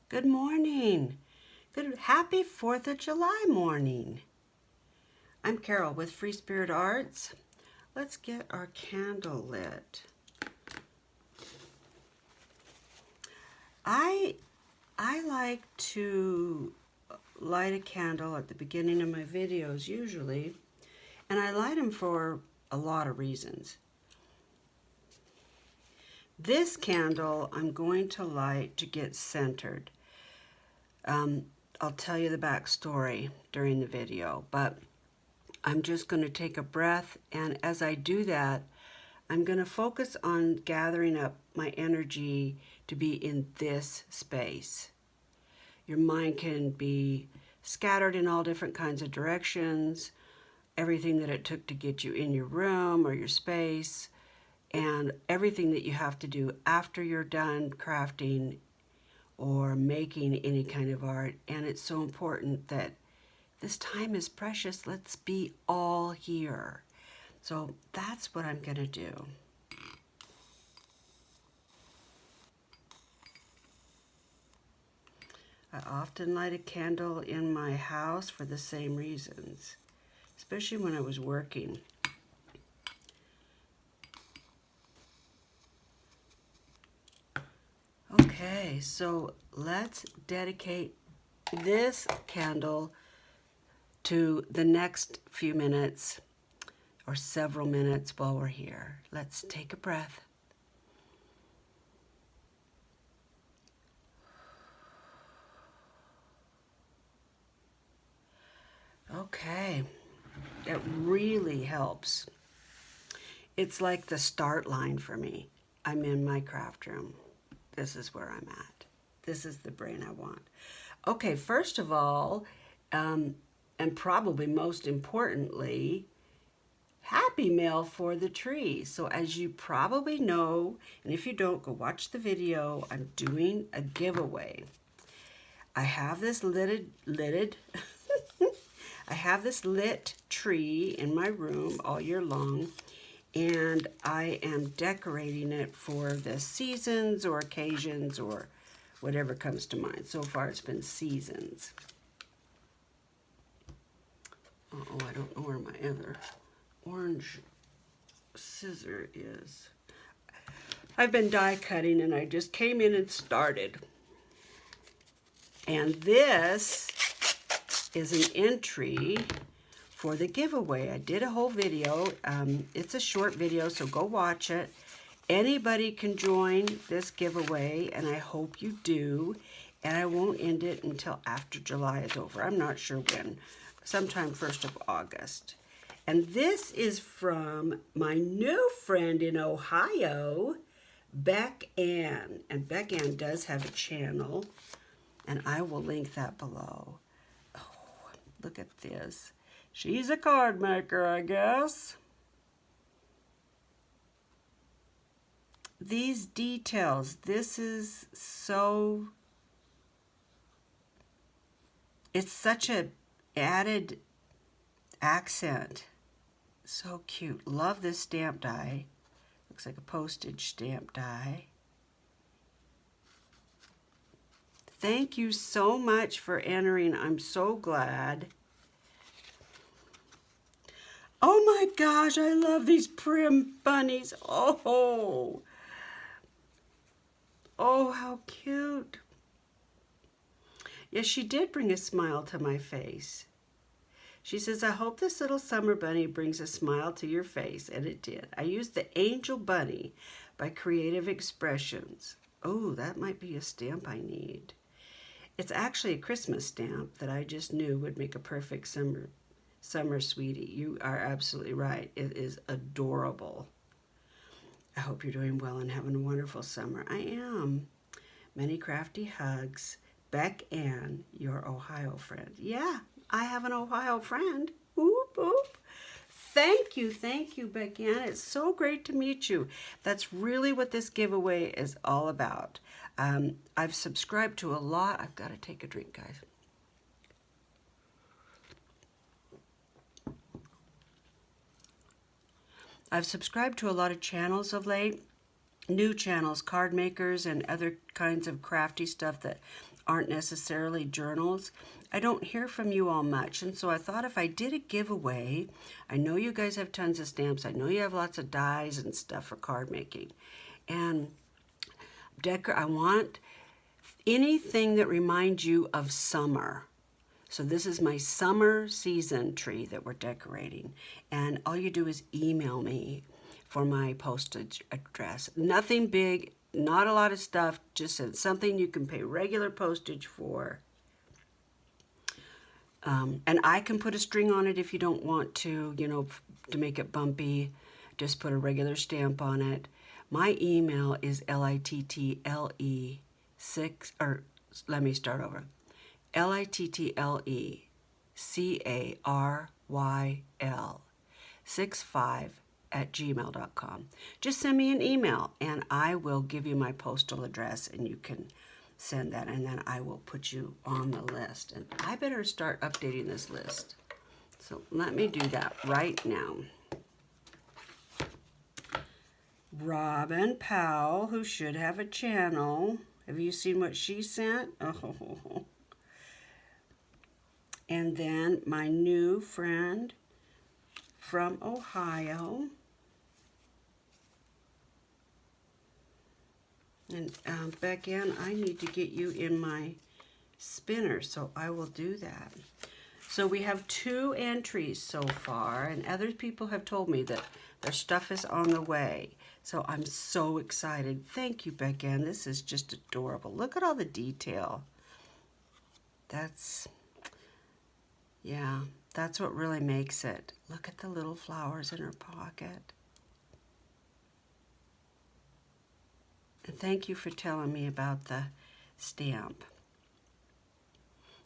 Good morning. Happy 4th of July morning. I'm Carol with Free Spirit Arts. Let's get our candle lit. I like to light a candle at the beginning of my videos usually, and I light them for a lot of reasons. This candle I'm going to light to get centered. I'll tell you the backstory during the video, but I'm just going to take a breath, and as I do that, I'm going to focus on gathering up my energy to be in this space. Your mind can be scattered in all different kinds of directions, everything that it took to get you in your room or your space, and everything that you have to do after you're done crafting or making any kind of art. And it's so important that this time is precious. Let's be all here. So that's what I'm going to do. I often light a candle in my house for the same reasons, especially when I was working. Okay, so let's dedicate this candle to the next few minutes or several minutes while we're here. Let's take a breath. Okay, it really helps. It's like the start line for me. I'm in my craft room. This is where I'm at. This is the brain I want. Okay, first of all, and probably most importantly, happy mail for the tree. So as you probably know, and if you don't, go watch the video, I'm doing a giveaway. I have this I have this lit tree in my room all year long, and I am decorating it for the seasons or occasions or whatever comes to mind. So far it's been seasons. Uh-oh, I don't know where my other orange scissor is. I've been die cutting and I just came in and started. And this is an entry for the giveaway. I did a whole video. It's a short video, so go watch it. Anybody can join this giveaway, and I hope you do. And I won't end it until after July is over. I'm not sure when. Sometime 1st of August. And this is from my new friend in Ohio, Bec Ann. And Bec Ann does have a channel, and I will link that below. Oh, look at this. She's a card maker, I guess. These details, this is so, it's such a added accent. So cute. Love this stamp die. Looks like a postage stamp die. Thank you so much for entering. I'm so glad. Oh my gosh, I love these prim bunnies. Oh, how cute. Yes, she did bring a smile to my face. She says, I hope this little summer bunny brings a smile to your face. And it did. I used the Angel Bunny by Creative Expressions. Oh, that might be a stamp I need. It's actually a Christmas stamp that I just knew would make a perfect summer sweetie. You are absolutely right. It is adorable. I hope you're doing well and having a wonderful summer. I am. Many crafty hugs. Bec Ann, your Ohio friend. Yeah, I have an Ohio friend. Whoop, whoop. Thank you, Bec Ann. It's so great to meet you. That's really what this giveaway is all about. I've subscribed to a lot. I've got to take a drink, guys. I've subscribed to a lot of channels of late, new channels, card makers and other kinds of crafty stuff that aren't necessarily journals, I don't hear from you all much. And so I thought if I did a giveaway, I know you guys have tons of stamps. I know you have lots of dies and stuff for card making. And I want anything that reminds you of summer. So this is my summer season tree that we're decorating. And all you do is email me for my postage address. Nothing big, not a lot of stuff, just something you can pay regular postage for. And I can put a string on it if you don't want to, you know, to make it bumpy. Just put a regular stamp on it. My email is little6, or let me start over. little caryl 65 @gmail.com. Just send me an email and I will give you my postal address and you can send that, and then I will put you on the list. And I better start updating this list. So let me do that right now. Robin Powell, who should have a channel. Have you seen what she sent? Oh. And then my new friend from Ohio. And Bec Ann, I need to get you in my spinner, so I will do that. So we have 2 entries so far, and other people have told me that their stuff is on the way. So I'm so excited. Thank you, Bec Ann. This is just adorable. Look at all the detail. That's what really makes it. Look at the little flowers in her pocket. And thank you for telling me about the stamp.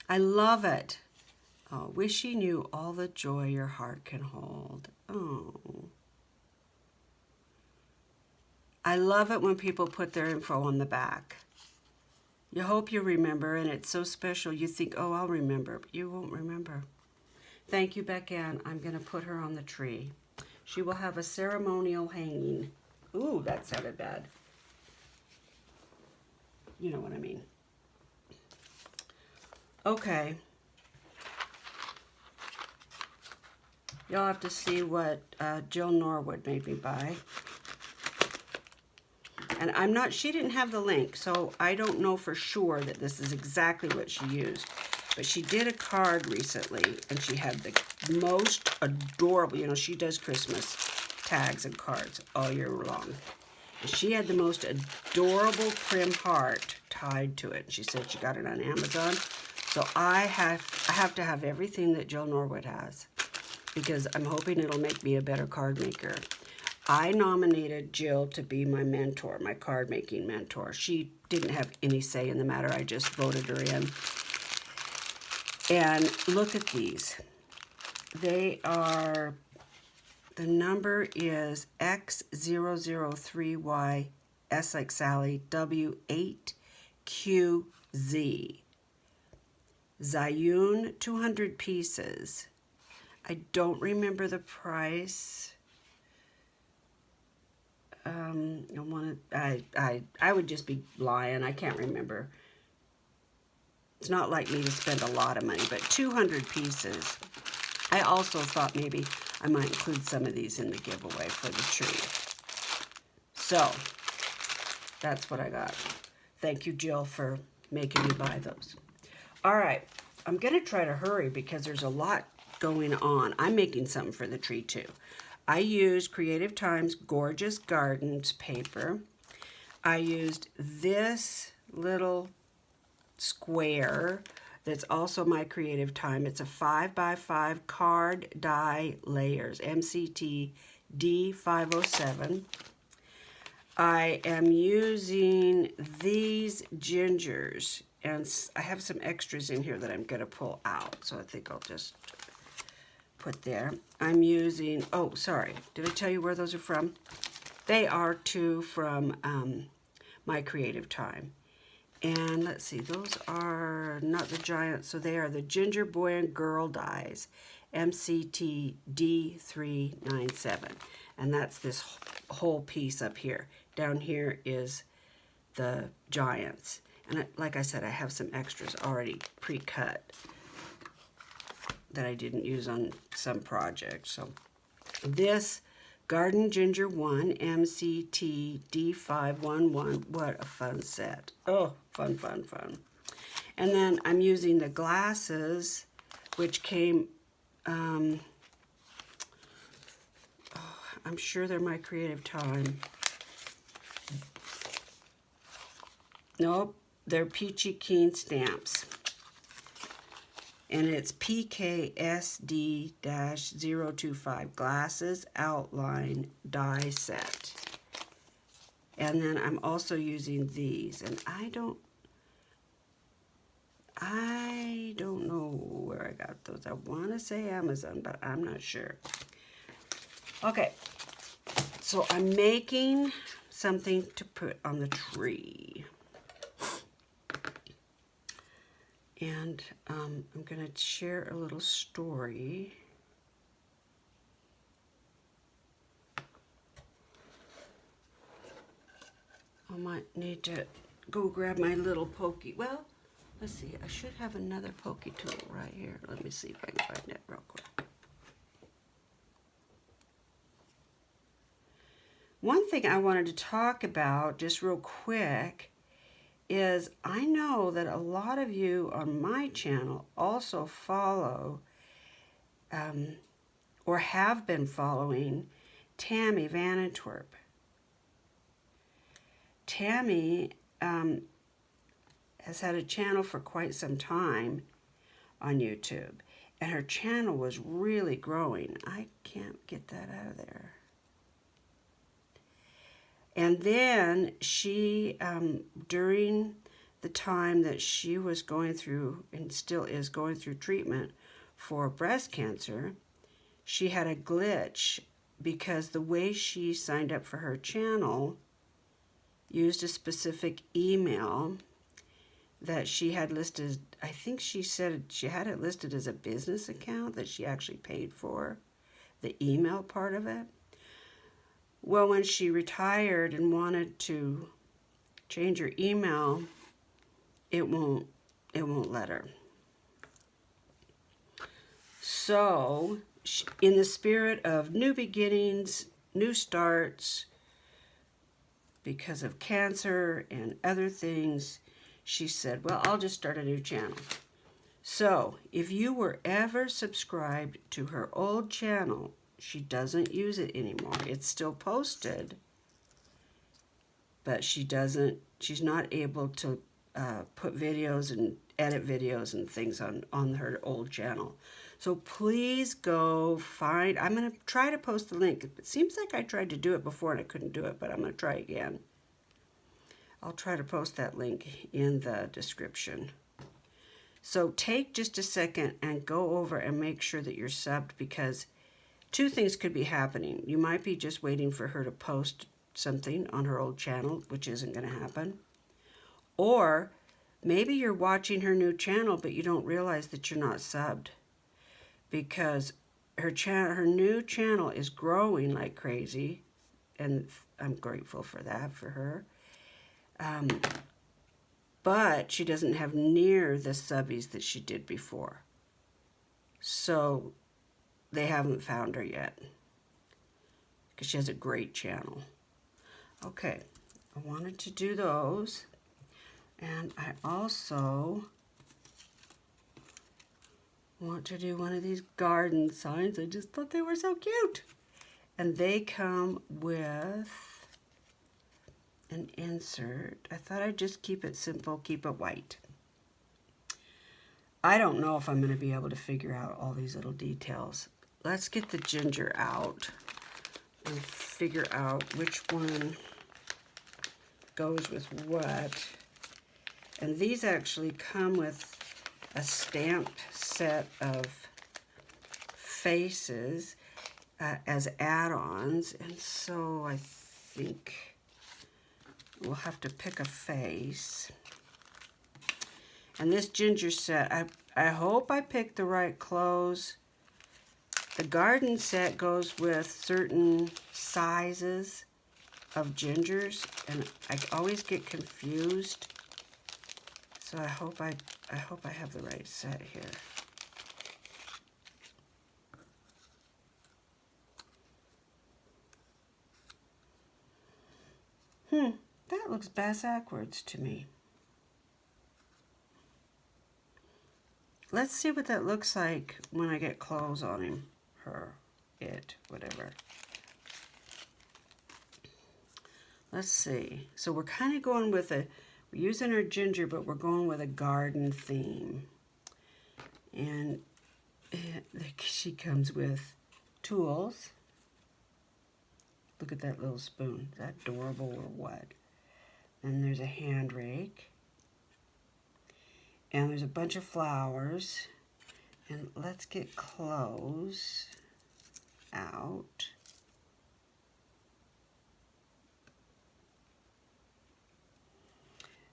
I love it. Oh, wish you knew all the joy your heart can hold. Oh. I love it when people put their info on the back. You hope you remember, and it's so special. You think, oh, I'll remember, but you won't remember. Thank you, Bec Ann. I'm going to put her on the tree. She will have a ceremonial hanging. Ooh, that sounded bad. You know what I mean. Okay. Y'all have to see what Jill Norwood made me buy. And she didn't have the link, so I don't know for sure that this is exactly what she used. But she did a card recently, and she had the most adorable, you know, she does Christmas tags and cards all year long. And she had the most adorable prim heart tied to it. She said she got it on Amazon. So I have to have everything that Jill Norwood has, because I'm hoping it'll make me a better card maker. I nominated Jill to be my mentor, my card making mentor. She didn't have any say in the matter. I just voted her in. And look at these. They are, the number is X003Y, S like Sally, W8QZ. Zayun, 200 pieces. I don't remember the price. I would just be lying. I can't remember. It's not like me to spend a lot of money, but 200 pieces. I also thought maybe I might include some of these in the giveaway for the tree. So, that's what I got. Thank you, Jill, for making me buy those. All right, I'm going to try to hurry because there's a lot going on. I'm making something for the tree, too. I used Creative Times Gorgeous Gardens paper. I used this little square that's also my Creative Time. It's a 5x5 card die layers, MCT D507. I am using these gingers, and I have some extras in here that I'm going to pull out, so I think I'll just put there. I'm using, oh, sorry, did I tell you where those are from? They are 2 from my Creative Time. And let's see, those are not the giant, so they are the Ginger Boy and Girl dies, MCT D397. And that's this whole piece up here. Down here is the giants. And like I said, I have some extras already pre-cut that I didn't use on some projects. So this Garden Ginger 1 MCT D511, what a fun set. Oh, fun, fun, fun. And then I'm using the glasses, which came, I'm sure they're my Creative Time. Nope, they're Peachy Keen stamps. And it's PKSD-025 glasses outline die set. And then I'm also using these, and I don't know where I got those. I want to say Amazon, but I'm not sure. Okay, so I'm making something to put on the tree. And I'm going to share a little story. I might need to go grab my little pokey. Well, let's see. I should have another pokey tool right here. Let me see if I can find it real quick. One thing I wanted to talk about just real quick is I know that a lot of you on my channel also follow or have been following Tammy Van Antwerp. Tammy has had a channel for quite some time on YouTube, and her channel was really growing. I can't get that out of there. And then she, during the time that she was going through, and still is going through treatment for breast cancer, she had a glitch because the way she signed up for her channel used a specific email that she had listed. I think she said she had it listed as a business account that she actually paid for, the email part of it. Well, when she retired and wanted to change her email, it won't let her. So, in the spirit of new beginnings, new starts, because of cancer and other things, she said, well, I'll just start a new channel. So, if you were ever subscribed to her old channel, she doesn't use it anymore. It's still posted, but she's not able to put videos and edit videos and things on her old channel. So please go find, I'm going to try to post the link. It seems like I tried to do it before and I couldn't do it, but I'm going to try again. I'll try to post that link in the description. So take just a second and go over and make sure that you're subbed, because two things could be happening. You might be just waiting for her to post something on her old channel, which isn't going to happen. Or maybe you're watching her new channel, but you don't realize that you're not subbed, because her new channel is growing like crazy, and I'm grateful for that for her. But she doesn't have near the subbies that she did before. So they haven't found her yet, because she has a great channel. Okay, I wanted to do those. And I also want to do one of these garden signs. I just thought they were so cute. And they come with an insert. I thought I'd just keep it simple, keep it white. I don't know if I'm going to be able to figure out all these little details. Let's get the ginger out and figure out which one goes with what. And these actually come with a stamped set of faces as add-ons, and so I think we'll have to pick a face. And this ginger set, I hope I picked the right clothes. The garden set goes with certain sizes of gingers, and I always get confused So I hope I have the right set here. That looks backwards to me. Let's see what that looks like when I get clothes on him, her, it, whatever. Let's see. So we're kind of going with we're using our ginger, but we're going with a garden theme. And she comes with tools. Look at that little spoon. Is that adorable or what? And there's a hand rake. And there's a bunch of flowers. And let's get clothes out.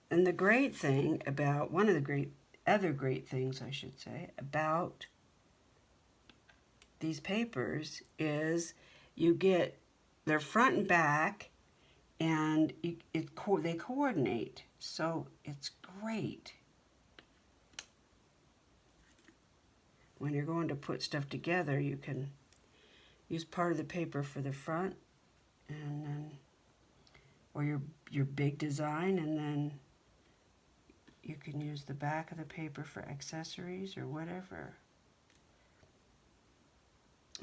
And the great thing about, one of the other great things I should say, about these papers is you get their front and back, and they coordinate. So it's great when you're going to put stuff together. You can use part of the paper for the front, and then, or your big design, and then you can use the back of the paper for accessories or whatever.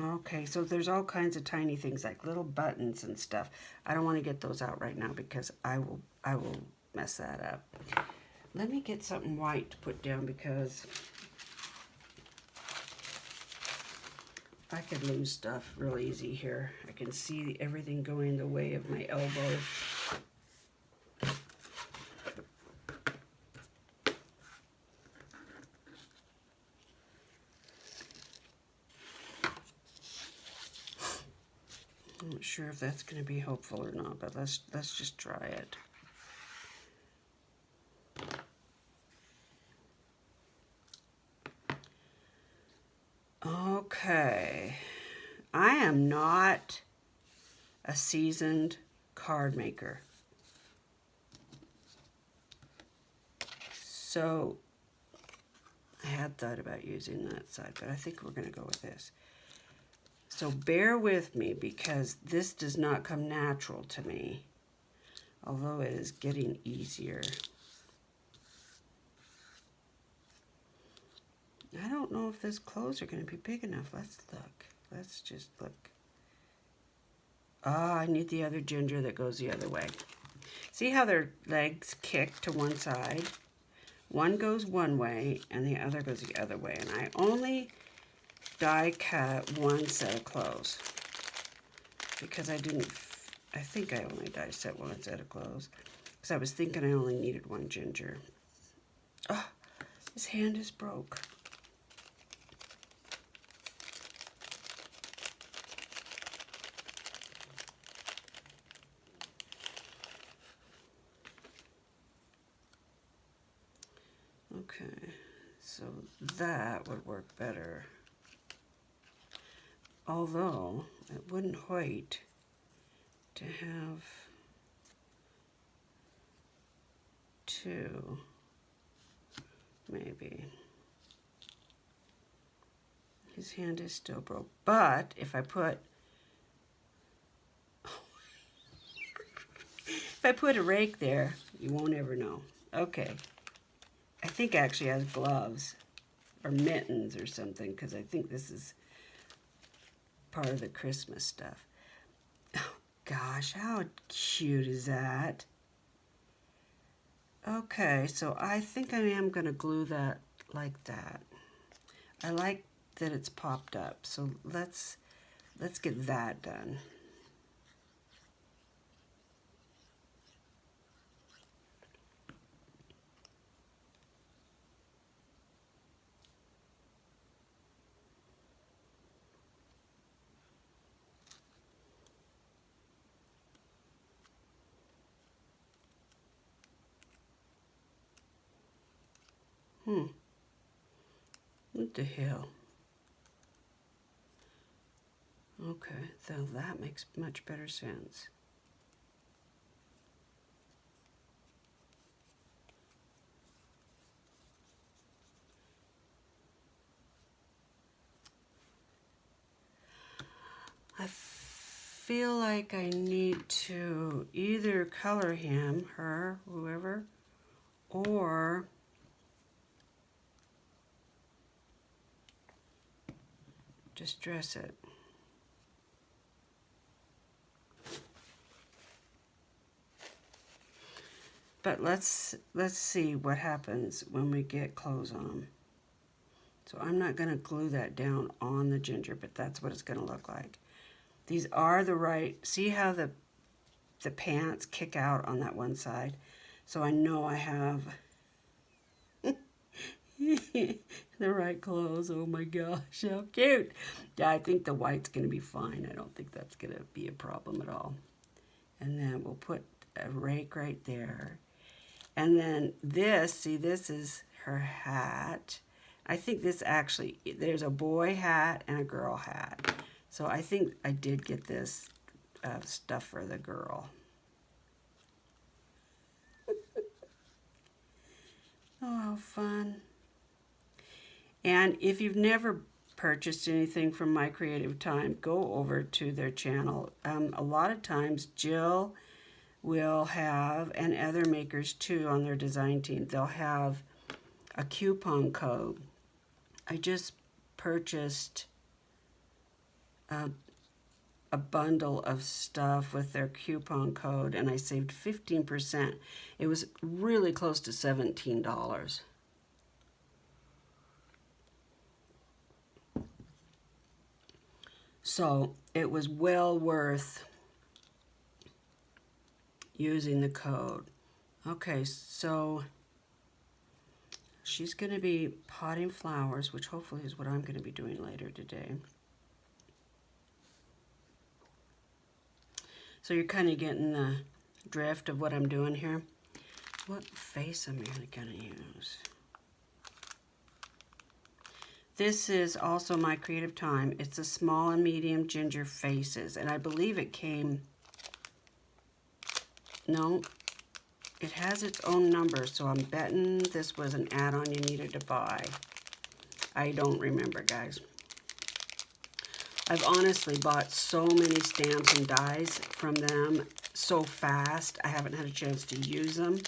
Okay, so there's all kinds of tiny things like little buttons and stuff. I don't want to get those out right now because I will mess that up. Let me get something white to put down because I could lose stuff real easy here. I can see everything going the way of my elbow. I'm not sure if that's going to be helpful or not, but let's just try it. Okay, I am not a seasoned card maker, so I had thought about using that side, but I think we're going to go with this. So bear with me because this does not come natural to me, although it is getting easier. I don't know if those clothes are going to be big enough. Let's look. Let's just look. I need the other ginger that goes the other way. See how their legs kick to one side? One goes one way and the other goes the other way. And I only die cut one set of clothes because I think I only die set one set of clothes because I was thinking I only needed one ginger. Oh, his hand is broke. Okay, so that would work better. Although it wouldn't hurt to have two, maybe. His hand is still broke, but if I put a rake there, you won't ever know. Okay. I think it actually has gloves or mittens or something because I think this is part of the Christmas stuff. Oh gosh, how cute is that? Okay, so I think I am going to glue that like that. I like that it's popped up, so let's get that done. What the hell? Okay, so that makes much better sense. feel like I need to either color him, her, whoever, or just dress it. But let's see what happens when we get clothes on. So I'm not going to glue that down on the ginger, but that's what it's going to look like. These are the right, see how the pants kick out on that one side? So I know I have the right clothes. Oh my gosh, how cute. Yeah, I think the white's going to be fine. I don't think that's going to be a problem at all. And then we'll put a rake right there. And then this, see, this is her hat. I think this actually, there's a boy hat and a girl hat. So I think I did get this stuff for the girl. Oh, how fun. And if you've never purchased anything from My Creative Time, go over to their channel. A lot of times Jill will have, and other makers too on their design team, they'll have a coupon code. I just purchased a bundle of stuff with their coupon code and I saved 15%. It was really close to $17. So it was well worth using the code. Okay, so she's going to be potting flowers, which hopefully is what I'm going to be doing later today. So you're kind of getting the drift of what I'm doing here. What face am I going to use? This is also My Creative Time. It's a small and medium ginger faces, and I believe it came, no, it has its own number, so I'm betting this was an add-on you needed to buy. I don't remember, guys. I've honestly bought so many stamps and dies from them so fast, I haven't had a chance to use them,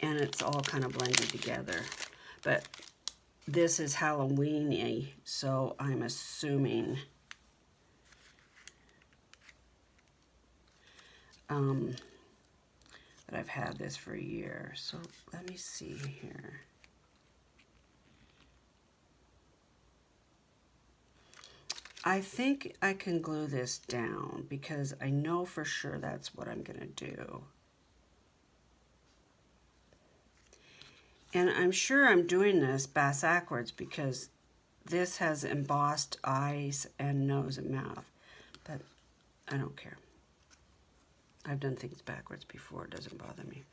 and it's all kind of blended together. But this is Halloween-y, so I'm assuming that I've had this for a year. So let me see here. I think I can glue this down because I know for sure that's what I'm going to do. And I'm sure I'm doing this backwards because this has embossed eyes and nose and mouth, but I don't care. I've done things backwards before, it doesn't bother me.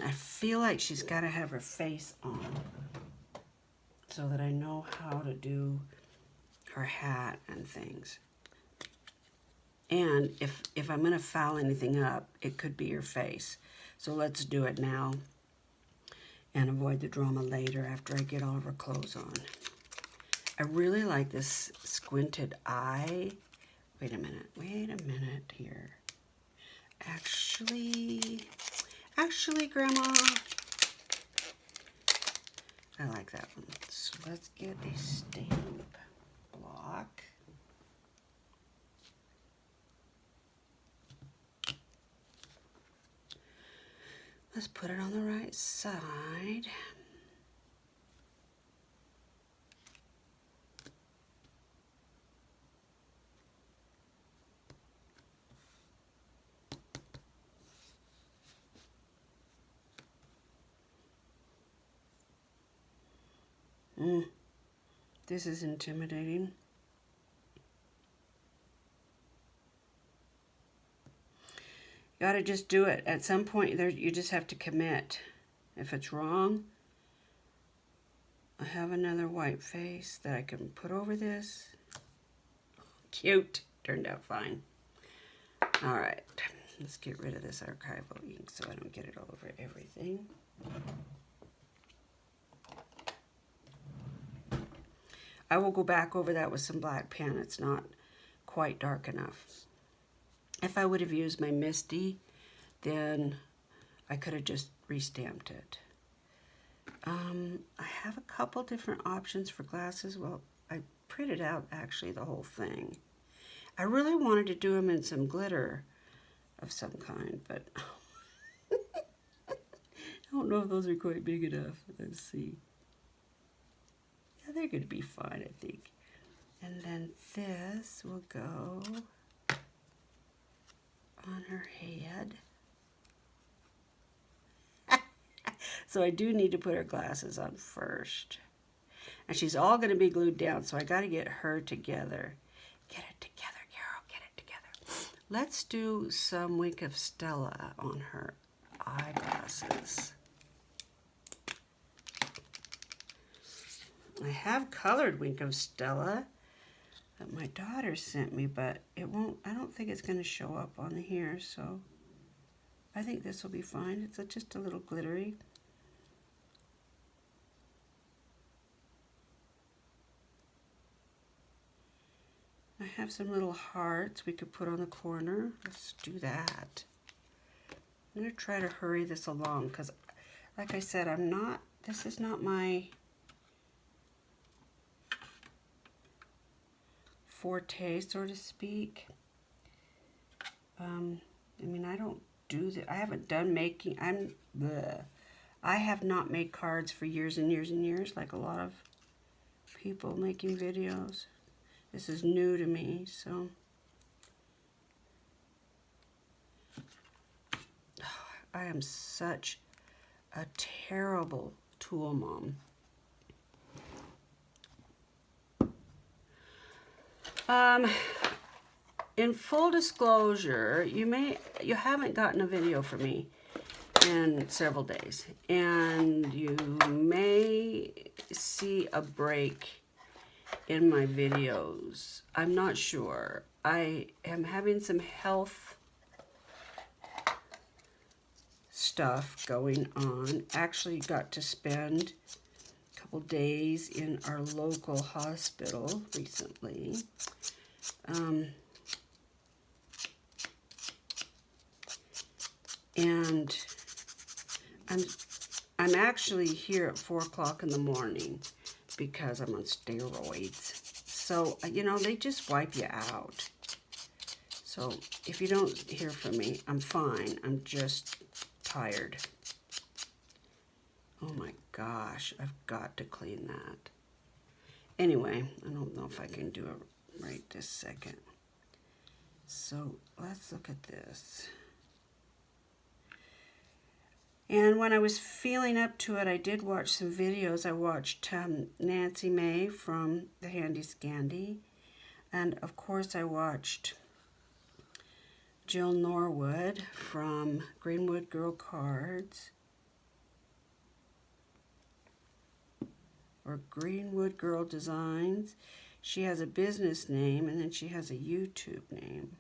I feel like she's got to have her face on so that I know how to do her hat and things. And if I'm going to foul anything up, it could be her face. So let's do it now and avoid the drama later after I get all of her clothes on. I really like this squinted eye. Wait a minute here. Actually, Grandma, I like that one. So let's get a stamp block. Let's put it on the right side. This is intimidating. You gotta just do it. At some point, you just have to commit. If it's wrong, I have another white face that I can put over this. Cute. Turned out fine. All right. Let's get rid of this archival ink so I don't get it all over everything. I will go back over that with some black pen. It's not quite dark enough. If I would have used my Misty, then I could have just restamped it. I have a couple different options for glasses. Well, I printed out actually the whole thing. I really wanted to do them in some glitter of some kind, but I don't know if those are quite big enough. Let's see. Yeah, they're going to be fine, I think. And then this will go on her head. So I do need to put her glasses on first. And she's all going to be glued down, so I got to get her together. Get it together, Carol, get it together. Let's do some Wink of Stella on her eyeglasses. I have colored Wink of Stella that my daughter sent me, but it won't, I don't think it's going to show up on here, so I think this will be fine. It's just a little glittery. I have some little hearts we could put on the corner. Let's do that. I'm going to try to hurry this along because, like I said, this is not my forte, so to speak. I mean, I don't do that. I haven't done making, I have not made cards for years and years and years, like a lot of people making videos. This is new to me, so. I am such a terrible tool mom. In full disclosure, you haven't gotten a video from me in several days, and you may see a break in my videos. I'm not sure. I am having some health stuff going on. Actually got to spend a couple days in our local hospital recently. And I'm actually here at 4 o'clock in the morning because I'm on steroids. So, you know, they just wipe you out. So if you don't hear from me, I'm fine. I'm just tired. Oh my gosh, I've got to clean that. Anyway, I don't know if I can do it right this second. So let's look at this. And when I was feeling up to it, I did watch some videos. I watched Nancy May from the Handy Scandy. And of course I watched Jill Norwood from Greenwood Girl Cards. Or Greenwood Girl Designs. She has a business name and then she has a YouTube name.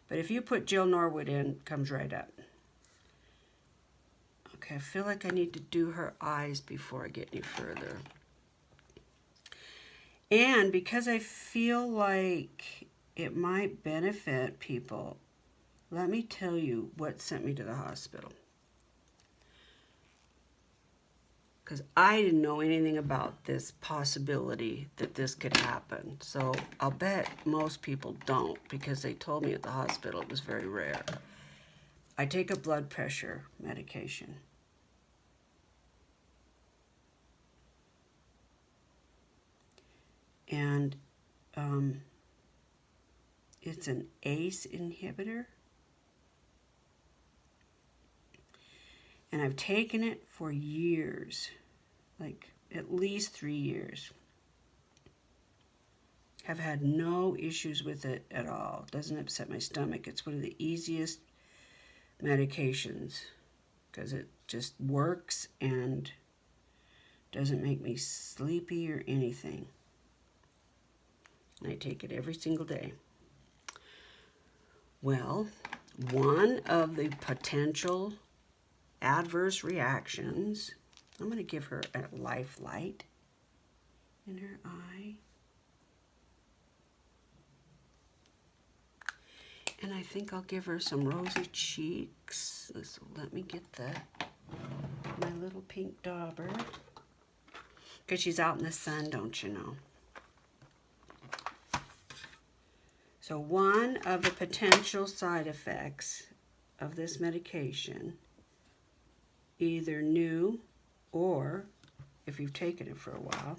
But if you put Jill Norwood in, it comes right up. Okay, I feel like I need to do her eyes before I get any further. And because I feel like it might benefit people, let me tell you what sent me to the hospital. Because I didn't know anything about this possibility that this could happen. So I'll bet most people don't because they told me at the hospital it was very rare. I take a blood pressure medication. And it's an ACE inhibitor. And I've taken it for years, like at least 3 years. Have had no issues with it at all. Doesn't upset my stomach. It's one of the easiest medications. because it just works and doesn't make me sleepy or anything. And I take it every single day. Well, one of the potential adverse reactions, I'm going to give her a life light in her eye. And I think I'll give her some rosy cheeks. This will let me get my little pink dauber. Because she's out in the sun, don't you know? So one of the potential side effects of this medication, either new or if you've taken it for a while,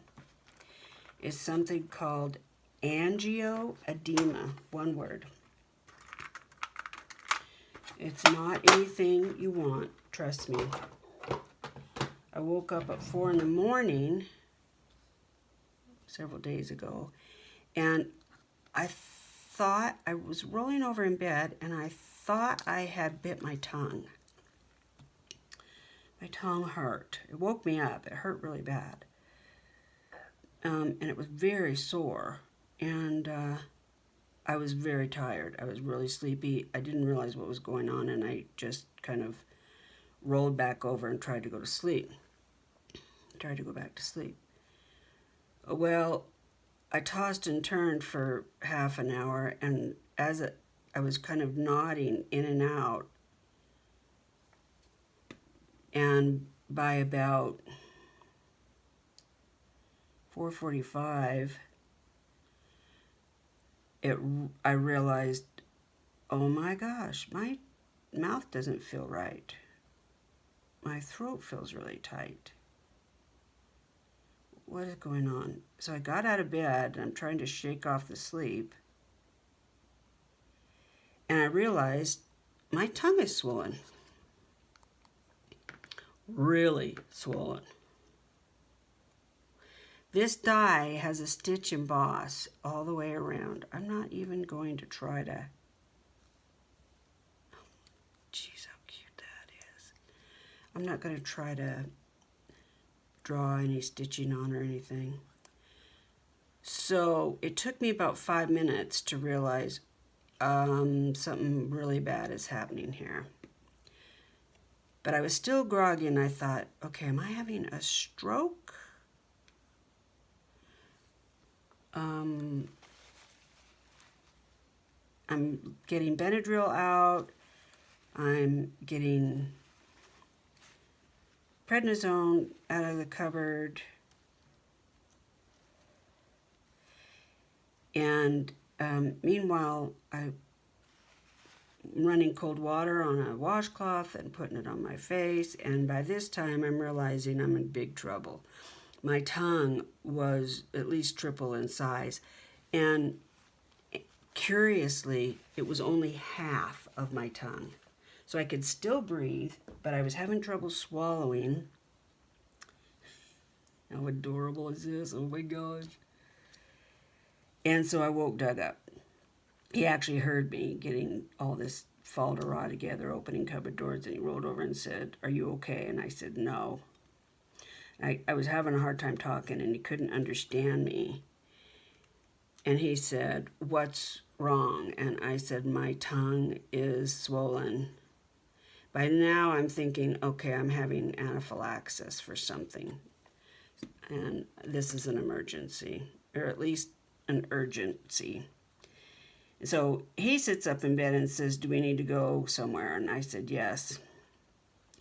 is something called angioedema, one word. It's not anything you want, trust me. I woke up at 4 in the morning several days ago, and I thought I was rolling over in bed, and I thought I had bit my tongue. My tongue hurt. It woke me up. It hurt really bad. And it was very sore, and I was very tired. I was really sleepy. I didn't realize what was going on, and I just kind of rolled back over and tried to go to sleep. Tried to go back to sleep. Well, I tossed and turned for half an hour, and as I was kind of nodding in and out, and by about 4:45, I realized, oh my gosh, my mouth doesn't feel right. My throat feels really tight. What is going on? So I got out of bed, and I'm trying to shake off the sleep, and I realized my tongue is swollen. Really swollen. This die has a stitch emboss all the way around. I'm not even going to try to... Jeez, how cute that is. I'm not going to try to draw any stitching on or anything. So it took me about 5 minutes to realize something really bad is happening here. But I was still groggy, and I thought, okay, am I having a stroke? I'm getting Benadryl out. I'm getting prednisone out of the cupboard. And meanwhile, I'm running cold water on a washcloth and putting it on my face. And by this time, I'm realizing I'm in big trouble. My tongue was at least triple in size. And curiously, it was only half of my tongue. So I could still breathe, but I was having trouble swallowing. How adorable is this? Oh my gosh. And so I woke Doug up. He actually heard me getting all this falderah together, opening cupboard doors, and he rolled over and said, "Are you okay?" And I said, "No." I was having a hard time talking, and he couldn't understand me. And he said, "What's wrong?" And I said, "My tongue is swollen." By now I'm thinking, okay, I'm having anaphylaxis for something. And this is an emergency, or at least an urgency. So he sits up in bed and says, "Do we need to go somewhere?" And I said, "Yes."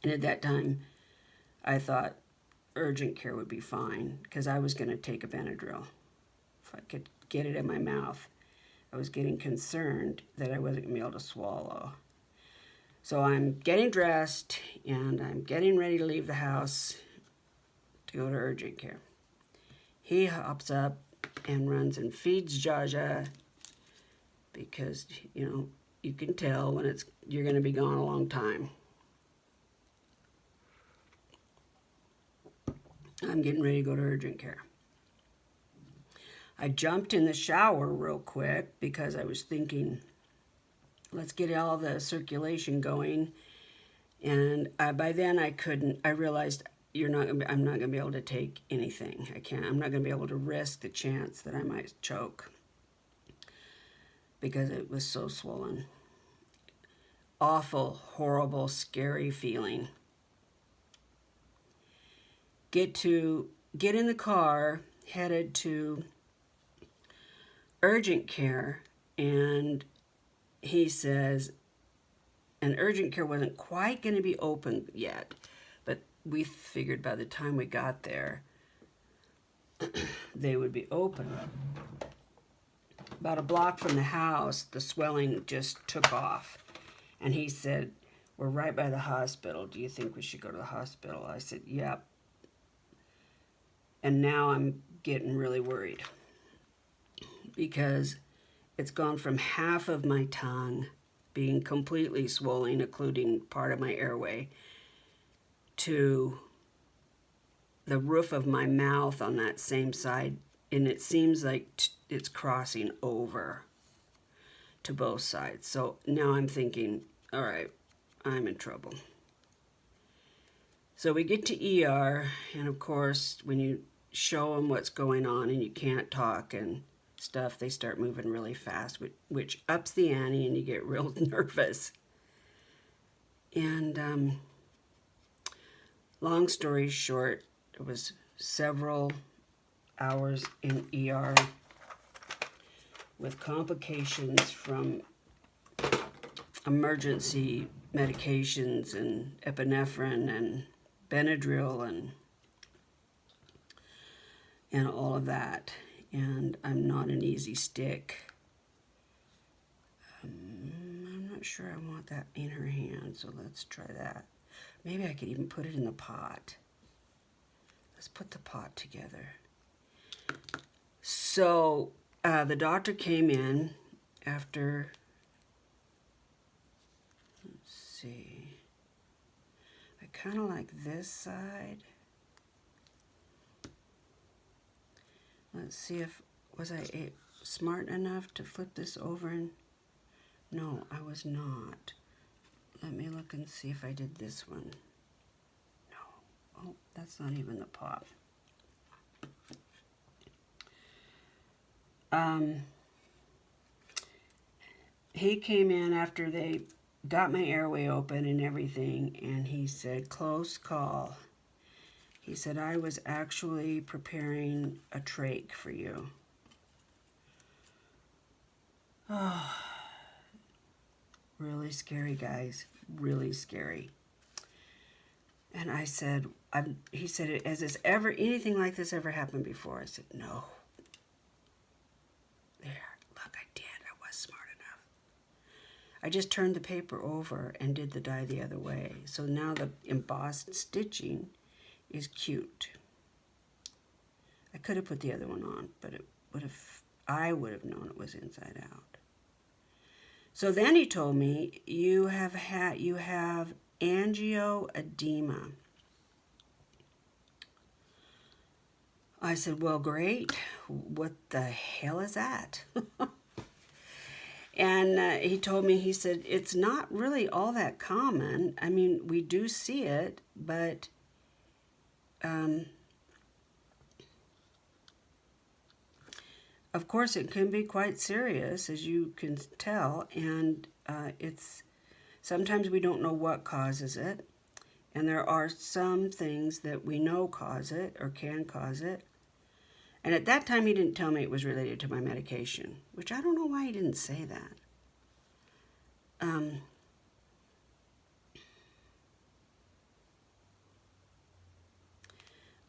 And at that time, I thought urgent care would be fine, because I was going to take a Benadryl if I could get it in my mouth. I was getting concerned that I wasn't going to be able to swallow. So I'm getting dressed, and I'm getting ready to leave the house to go to urgent care. He hops up and runs and feeds Jaja, because, you know, you can tell when you're going to be gone a long time. I'm getting ready to go to urgent care. I jumped in the shower real quick because I was thinking, let's get all the circulation going And by then I realized I'm not going to be able to take anything. I'm not going to be able to risk the chance that I might choke because it was so swollen. Awful, horrible, scary feeling. Get in the car, headed to urgent care, and he says, and urgent care wasn't quite going to be open yet, but we figured by the time we got there, they would be open. About a block from the house, the swelling just took off. And he said, we're right by the hospital. Do you think we should go to the hospital? I said, yep. And now I'm getting really worried because it's gone from half of my tongue being completely swollen, including part of my airway, to the roof of my mouth on that same side. And it seems like it's crossing over to both sides. So now I'm thinking, all right, I'm in trouble. So we get to ER, and of course, when you show them what's going on and you can't talk and stuff, they start moving really fast, which ups the ante, and you get real nervous. And long story short, it was several hours in ER with complications from emergency medications and epinephrine and Benadryl and all of that. And I'm not an easy stick. I'm not sure I want that in her hand, so let's try that. Maybe I could even put it in the pot. Let's put the pot together. So the doctor came in after, let's see, I kind of like this side. Let's see if, was I smart enough to flip this over? And no, I was not. Let me look and see if I did this one. No. Oh, that's not even the pot. He came in after they got my airway open and everything, and he said, close call. He said, I was actually preparing a trach for you. Oh, really scary, guys. Really scary. And I said, he said, has this ever, anything like this ever happened before? I said, no. There, look, I did. I was smart enough. I just turned the paper over and did the die the other way. So now the embossed stitching is cute. I could have put the other one on, but I would have known it was inside out. So then he told me, you have angioedema. I said, well, great. What the hell is that? And he told me, he said, it's not really all that common. I mean, we do see it, but of course it can be quite serious, as you can tell, and it's sometimes we don't know what causes it, and there are some things that we know cause it or can cause it. And at that time, he didn't tell me it was related to my medication, which I don't know why he didn't say that.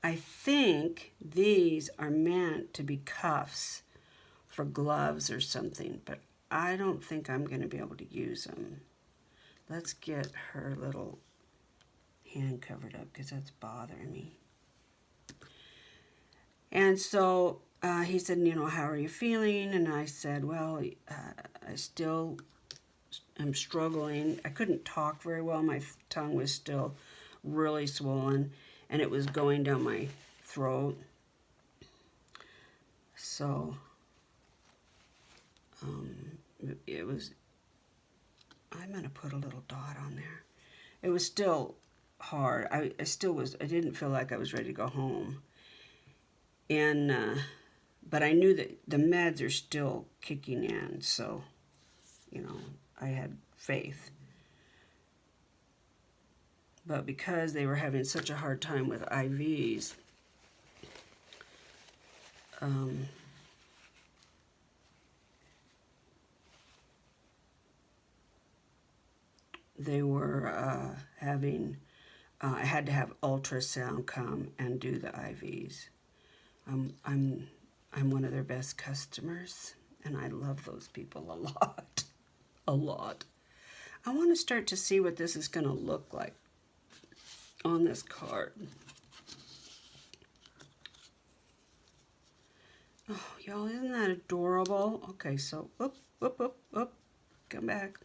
I think these are meant to be cuffs for gloves or something, but I don't think I'm going to be able to use them. Let's get her little hand covered up because that's bothering me. And so he said, you know, how are you feeling? And I said, well, I still am struggling. I couldn't talk very well. My tongue was still really swollen, and it was going down my throat. So it was, I'm going to put a little dot on there. it was still hard. I still was, I didn't feel like I was ready to go home. And, but I knew that the meds are still kicking in, so, you know, I had faith. But because they were having such a hard time with IVs, they were having, I had to have ultrasound come and do the IVs. I'm one of their best customers, and I love those people a lot, a lot. I want to start to see what this is going to look like on this card. Oh, y'all, isn't that adorable? Okay, so, whoop, whoop, whoop, whoop, come back.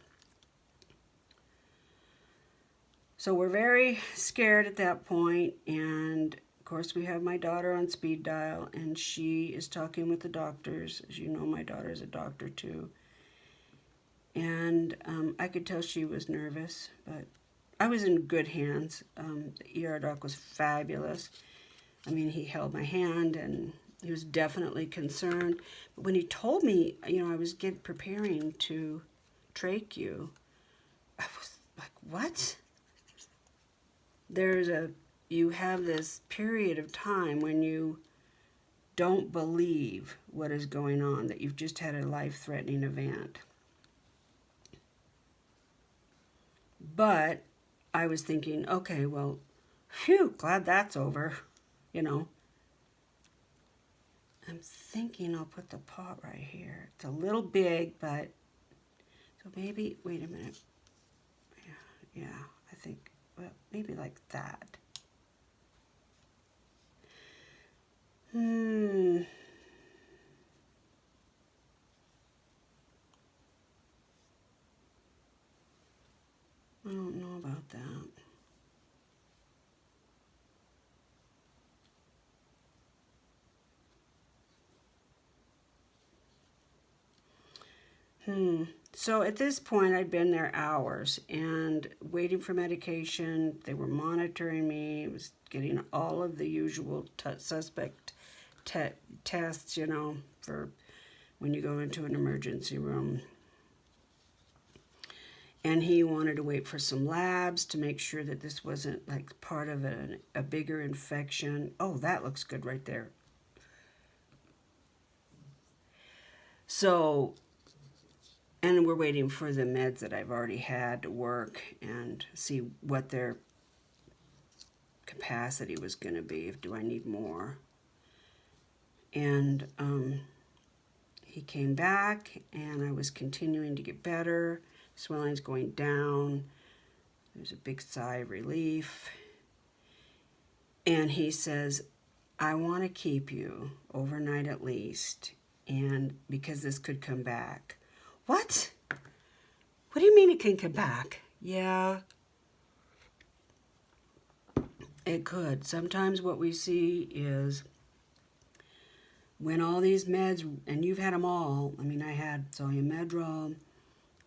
So we're very scared at that point, and of course we have my daughter on speed dial, and she is talking with the doctors. As you know, my daughter is a doctor too. And I could tell she was nervous, but I was in good hands. The ER doc was fabulous. I mean, he held my hand, and he was definitely concerned. But when he told me, you know, I was preparing to trach you, I was like, what? You have this period of time when you don't believe what is going on, that you've just had a life-threatening event. But I was thinking, okay, well, phew, glad that's over, you know. I'm thinking I'll put the pot right here. It's a little big, but, so maybe, wait a minute. Yeah, I think, well, maybe like that. I don't know about that. So at this point, I'd been there hours and waiting for medication. They were monitoring me. I was getting all of the usual suspect tests, you know, for when you go into an emergency room. And he wanted to wait for some labs to make sure that this wasn't like part of a bigger infection. Oh, that looks good right there. So, and we're waiting for the meds that I've already had to work and see what their capacity was going to be. Do I need more? And he came back, and I was continuing to get better. Swelling's going down. There's a big sigh of relief. And he says, I want to keep you overnight at least, and because this could come back. What? What do you mean it can come back? Yeah, it could. Sometimes what we see is when all these meds, and you've had them all. I mean, I had Solumedrol,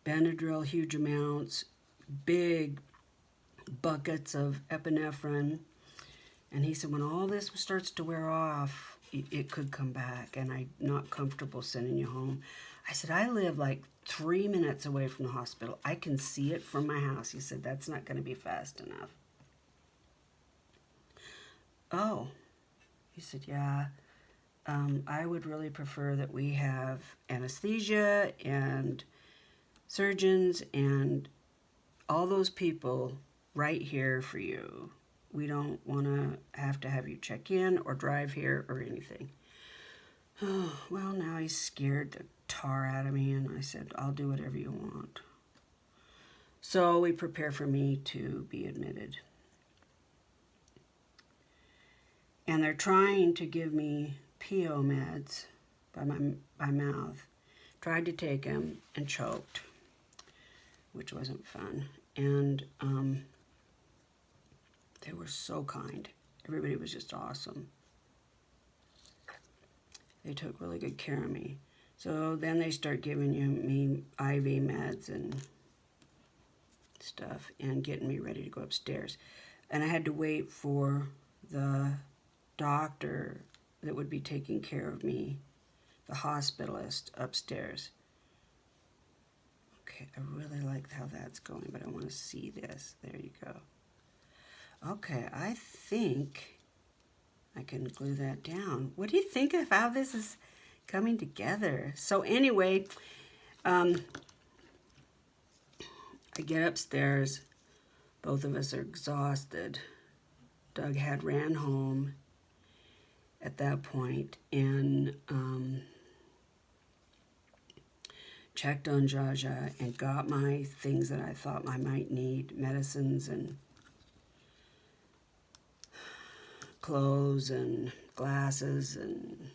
Benadryl, huge amounts, big buckets of epinephrine. And he said, when all this starts to wear off, it could come back, and I'm not comfortable sending you home. I said, I live like 3 minutes away from the hospital. I can see it from my house. He said, that's not going to be fast enough. Oh, he said, yeah, I would really prefer that we have anesthesia and surgeons and all those people right here for you. We don't want to have you check in or drive here or anything. Oh, well, now he's scared the tar out of me, and I said, I'll do whatever you want. So we prepare for me to be admitted. And they're trying to give me PO meds by mouth. Tried to take them and choked, which wasn't fun. And they were so kind. Everybody was just awesome. They took really good care of me. So then they start giving me IV meds and stuff and getting me ready to go upstairs. And I had to wait for the doctor that would be taking care of me, the hospitalist, upstairs. Okay, I really like how that's going, but I want to see this. There you go. Okay, I think I can glue that down. What do you think of how this is coming together? So anyway, I get upstairs. Both of us are exhausted. Doug had ran home at that point and checked on Jaja and got my things that I thought I might need, medicines and clothes and glasses and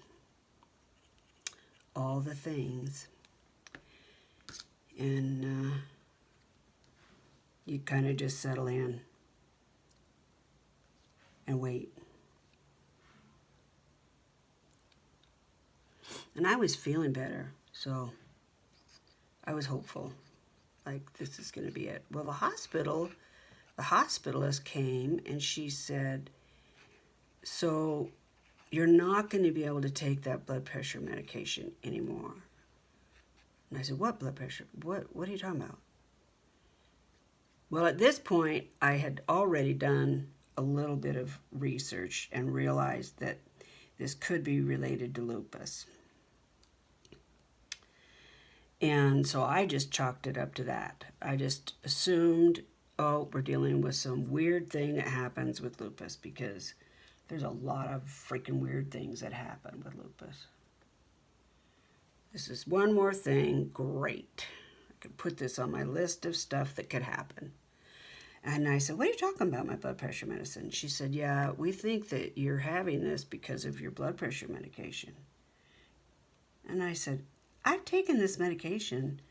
all the things. And you kind of just settle in and wait. And I was feeling better, so I was hopeful, like this is going to be it. Well, the hospitalist came and she said, so you're not going to be able to take that blood pressure medication anymore. And I said, what blood pressure? What are you talking about? Well, at this point, I had already done a little bit of research and realized that this could be related to lupus. And so I just chalked it up to that. I just assumed, oh, we're dealing with some weird thing that happens with lupus, because there's a lot of freaking weird things that happen with lupus. This is one more thing. Great. I could put this on my list of stuff that could happen. And I said, what are you talking about, my blood pressure medicine? She said, yeah, we think that you're having this because of your blood pressure medication. And I said, I've taken this medication.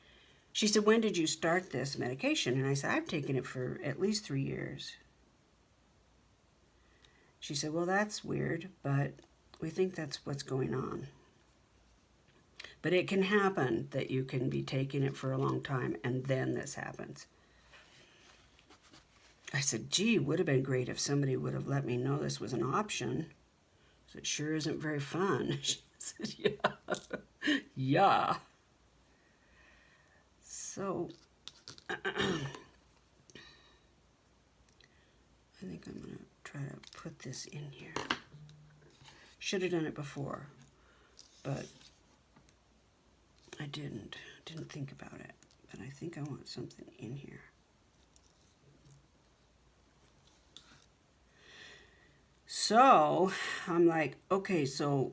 She said, when did you start this medication? And I said, I've taken it for at least 3 years. She said, well, that's weird, but we think that's what's going on. But it can happen that you can be taking it for a long time and then this happens. I said, gee, would have been great if somebody would have let me know this was an option. So it sure isn't very fun. She said, yeah. Yeah. So, I think I'm going to try to put this in here. Should have done it before, but I didn't think about it. But I think I want something in here. So I'm like, okay, so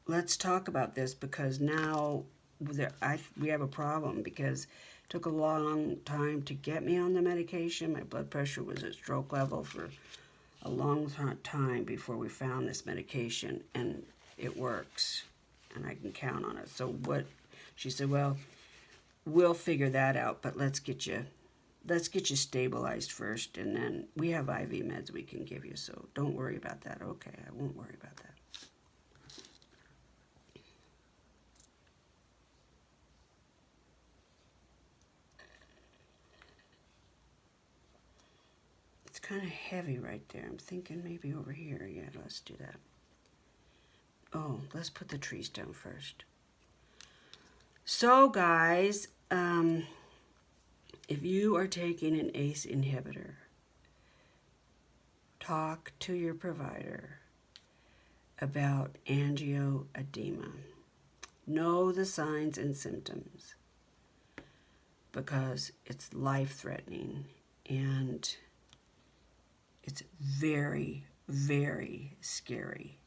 let's talk about this, because now we have a problem, because it took a long time to get me on the medication. My blood pressure was at stroke level for a long time before we found this medication, and it works and I can count on it. So what she said, well, we'll figure that out, but let's get you stabilized first, and then we have IV meds we can give you, so don't worry about that. Okay, I won't worry about that. It's kind of heavy right there. I'm thinking maybe over here. Yeah, let's do that. Oh, let's put the trees down first. So guys, if you are taking an ACE inhibitor, talk to your provider about angioedema. Know the signs and symptoms, because it's life-threatening and it's very, very scary.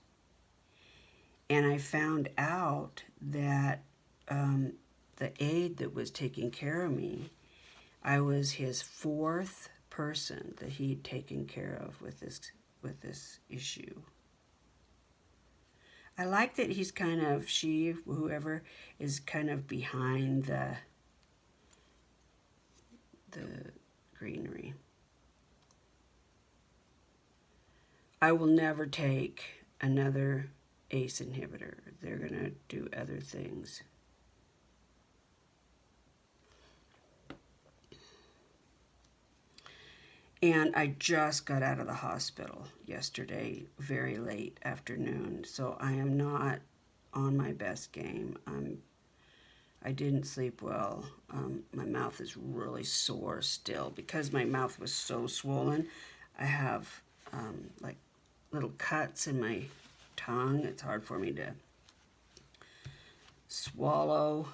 And I found out that the aide that was taking care of me, I was his 4th person that he'd taken care of with this issue. I like that he's kind of, whoever is kind of behind the greenery. I will never take another ACE inhibitor. They're going to do other things. And I just got out of the hospital yesterday, very late afternoon, so I am not on my best game. I didn't sleep well. My mouth is really sore still because my mouth was so swollen. I have like little cuts in my tongue. It's hard for me to swallow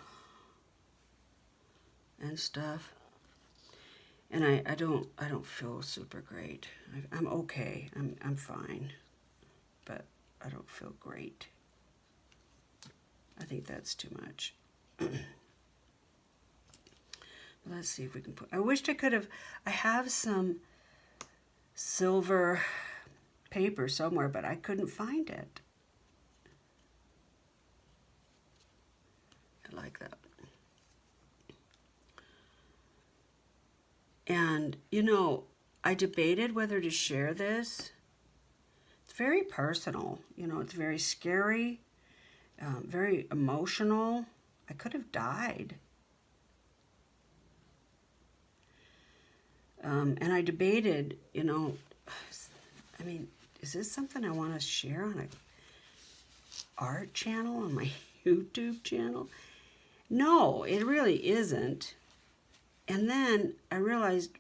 and stuff. And I don't feel super great. I'm okay. I'm fine, but I don't feel great. I think that's too much. Let's see if we can put. I wished I could have. I have some silver paper somewhere, but I couldn't find it. I like that. And, you know, I debated whether to share this. It's very personal. You know, it's very scary, very emotional. I could have died. And I debated, you know, I mean, is this something I want to share on an art channel, on my YouTube channel? No, it really isn't. And then I realized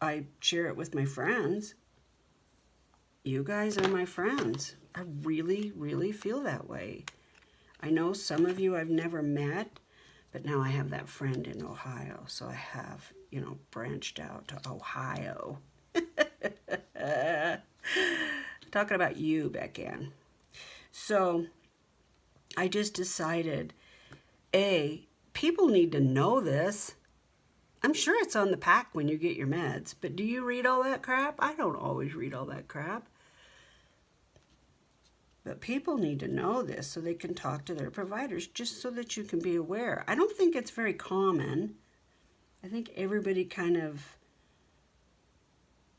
I share it with my friends. You guys are my friends. I really, really feel that way. I know some of you I've never met, but now I have that friend in Ohio, so I have, you know, branched out to Ohio. Talking about you, Bec Ann. So I just decided, people need to know this. I'm sure it's on the pack when you get your meds, but do you read all that crap? I don't always read all that crap. But people need to know this so they can talk to their providers, just so that you can be aware. I don't think it's very common. I think everybody kind of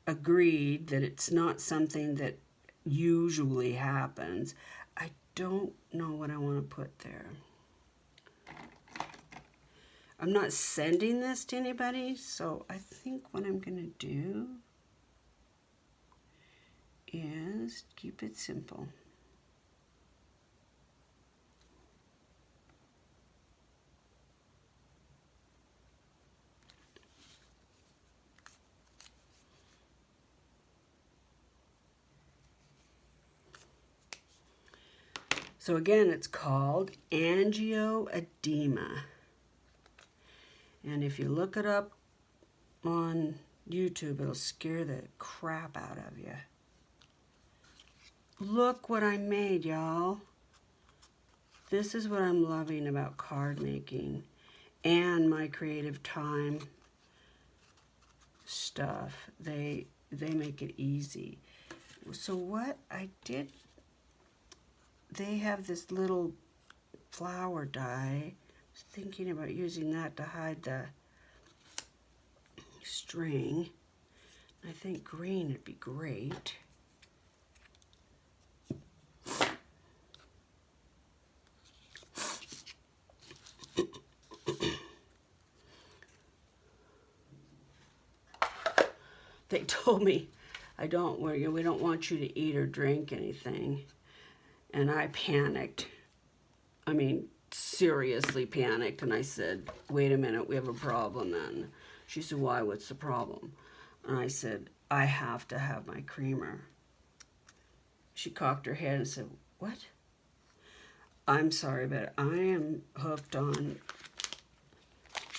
agreed that it's not something that usually happens. I don't know what I want to put there. I'm not sending this to anybody, so I think what I'm going to do is keep it simple. So again, it's called angioedema. And if you look it up on YouTube, it'll scare the crap out of you. Look what I made, y'all. This is what I'm loving about card making and my creative time stuff. They make it easy. So what I did, they have this little flower die. I was thinking about using that to hide the string. I think green would be great. They told me we don't want you to eat or drink anything. And I panicked. I mean, seriously panicked. And I said, wait a minute, we have a problem then. She said, why, what's the problem? And I said, I have to have my creamer. She cocked her head and said, what? I'm sorry, but I am hooked on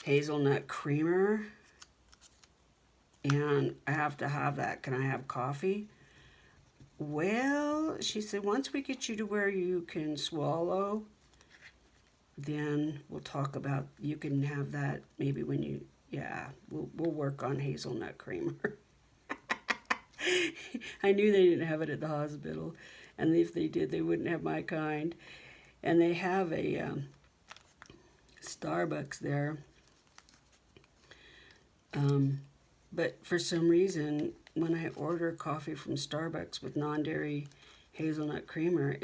hazelnut creamer. And I have to have that. Can I have coffee? Well, she said, once we get you to where you can swallow, then we'll talk about, you can have that maybe when you, we'll work on hazelnut creamer. I knew they didn't have it at the hospital, and if they did, they wouldn't have my kind. And they have a Starbucks there. But for some reason, when I order coffee from Starbucks with non-dairy hazelnut creamer,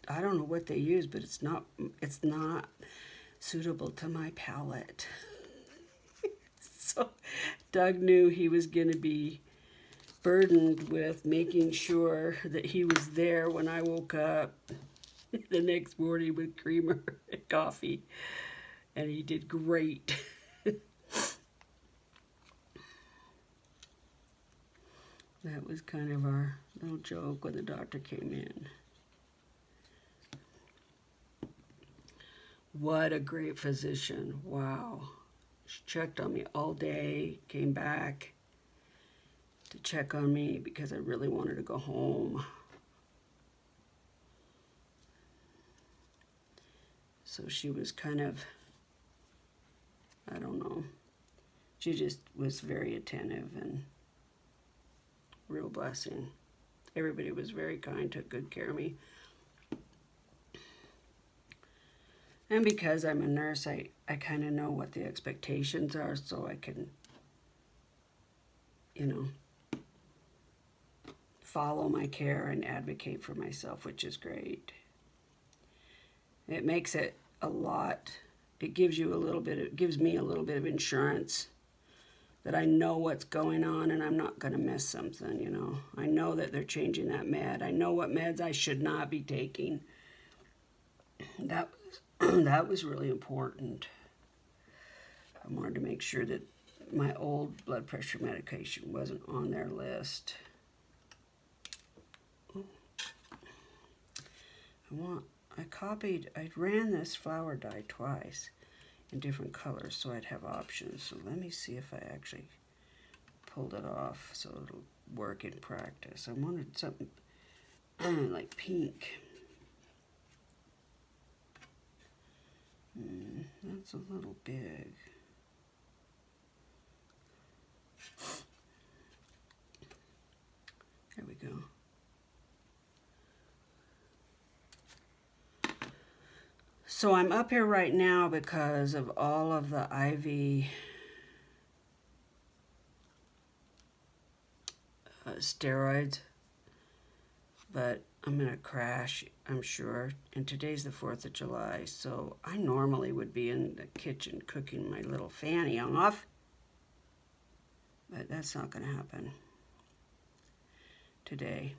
I don't know what they use, but it's not suitable to my palate. So Doug knew he was going to be burdened with making sure that he was there when I woke up the next morning with creamer and coffee. And he did great. That was kind of our little joke when the doctor came in. What a great physician. Wow. She checked on me all day, came back to check on me because I really wanted to go home. So she was kind of, I don't know, she just was very attentive and real blessing. Everybody was very kind, took good care of me. And because I'm a nurse, I kind of know what the expectations are, so I can, you know, follow my care and advocate for myself, which is great. It makes it a lot, it gives you a little bit, it gives me a little bit of insurance that I know what's going on and I'm not going to miss something, you know. I know that they're changing that med. I know what meds I should not be taking. That was really important. I wanted to make sure that my old blood pressure medication wasn't on their list. I ran this flower dye twice in different colors so I'd have options. So let me see if I actually pulled it off so it'll work in practice. I wanted something like pink. That's a little big. There we go. So I'm up here right now because of all of the IV steroids, but I'm gonna crash, I'm sure. And today's the 4th of July, so I normally would be in the kitchen cooking my little fanny off, but that's not gonna happen today.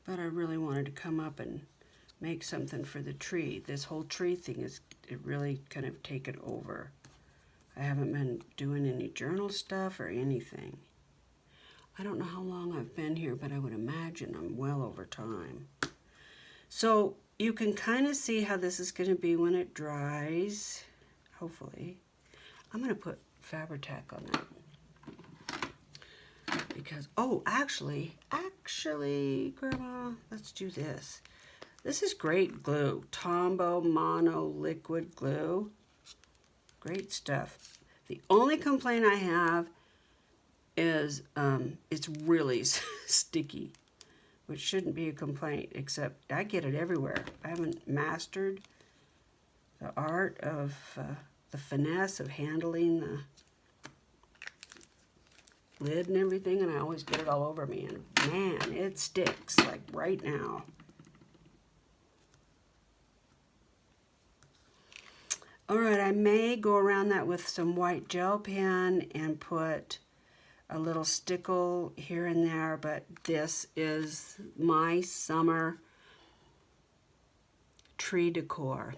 But I really wanted to come up and make something for the tree. This whole tree thing is, it really kind of taken over. I haven't been doing any journal stuff or anything. I don't know how long I've been here, but I would imagine I'm well over time. So you can kind of see how this is going to be when it dries, hopefully. I'm going to put Fabri-Tac on that. Because, oh, actually, Grandma, let's do this. This is great glue. Tombow Mono Liquid Glue. Great stuff. The only complaint I have is it's really sticky, which shouldn't be a complaint, except I get it everywhere. I haven't mastered the art of the finesse of handling the lid and everything, and I always get it all over me, and man, it sticks, like right now. All right, I may go around that with some white gel pen and put a little stickle here and there, but this is my summer tree decor.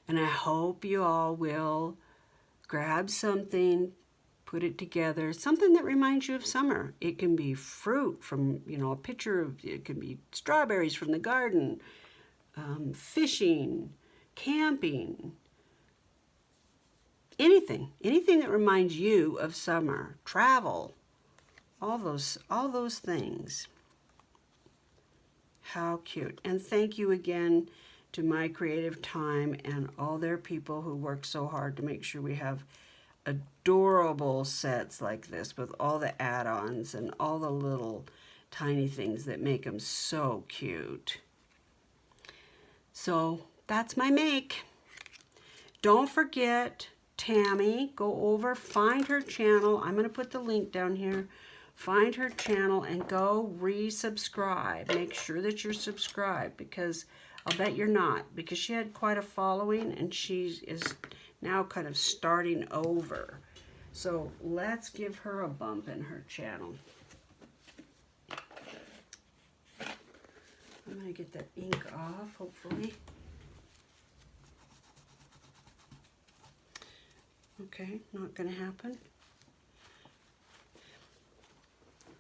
And I hope you all will grab something, put it together, something that reminds you of summer. It can be fruit from, you know, a picture of, it can be strawberries from the garden, fishing, camping, anything that reminds you of summer, travel, all those things. How cute. And thank you again to My Creative Time and all their people who work so hard to make sure we have adorable sets like this with all the add-ons and all the little tiny things that make them so cute. So that's my make. Don't forget, Tammy, go over, find her channel. I'm going to put the link down here. find her channel and go resubscribe. Make sure that you're subscribed, because I'll bet you're not, because she had quite a following and she is now kind of starting over. So let's give her a bump in her channel. I'm going to get that ink off, hopefully. Okay, not going to happen.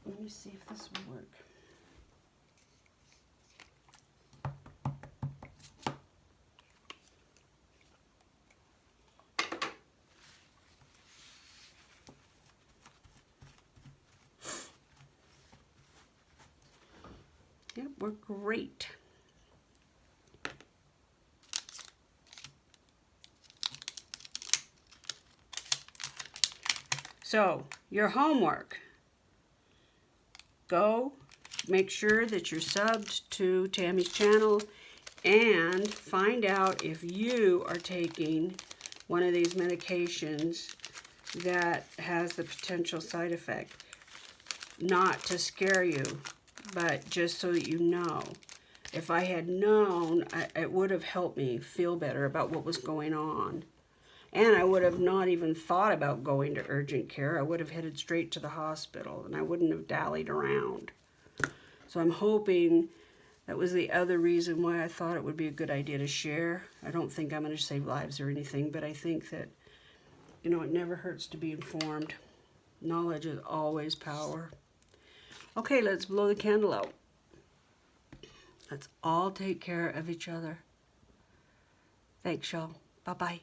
Let me see if this will work. Yep, we're great. So, your homework. Go make sure that you're subbed to Tammy's channel and find out if you are taking one of these medications that has the potential side effect. Not to scare you, but just so that you know. If I had known, it would have helped me feel better about what was going on. And I would have not even thought about going to urgent care. I would have headed straight to the hospital, and I wouldn't have dallied around. So I'm hoping that was the other reason why I thought it would be a good idea to share. I don't think I'm going to save lives or anything, but I think that, you know, it never hurts to be informed. Knowledge is always power. Okay, let's blow the candle out. Let's all take care of each other. Thanks, y'all. Bye-bye.